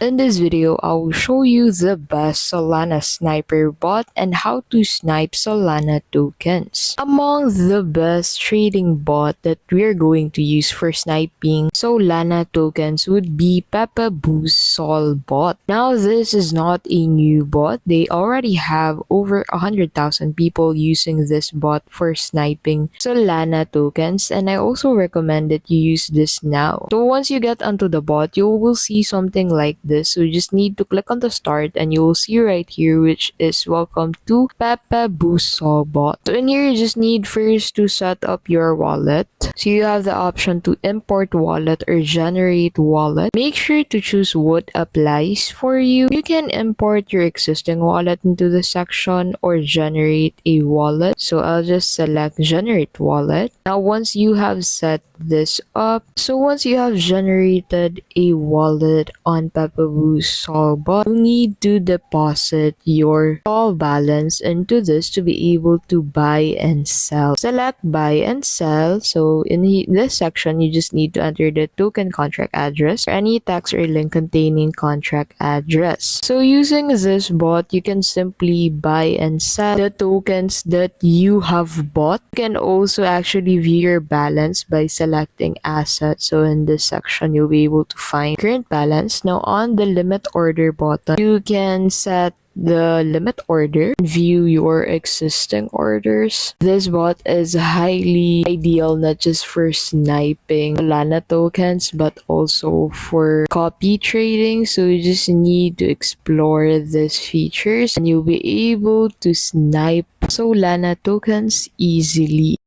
In this video, I will show you the best Solana sniper bot and how to snipe Solana tokens. Among the best trading bot that we're going to use for sniping Solana tokens would be Pepe Boost Sol bot. Now this is not a new bot. They already have over 100,000 people using this bot for sniping Solana tokens, and I also recommend that you use this now. So once you get onto the bot, you will see something like this. So you just need to click on the start and you will see right here which is welcome to Pepe Boost Sol bot. So in here you just need first to set up your wallet. So you have the option to import wallet or generate wallet. Make sure to choose what applies for you. You can import your existing wallet into the section or generate a wallet. So I'll just select generate wallet. Now once you have set this up, so once you have generated a wallet on Pepe Boost Sol bot, you need to deposit your Sol balance into this to be able to buy and sell. Select buy and sell. So in this section, you just need to enter the token contract address or any text or link containing contract address. So using this bot, you can simply buy and sell the tokens that you have bought. You can also actually view your balance by selecting assets. So in this section, you'll be able to find current balance. Now on the limit order button, you can set the limit order, view your existing orders. This bot is highly ideal not just for sniping Solana tokens but also for copy trading. So you just need to explore these features and you'll be able to snipe Solana tokens easily.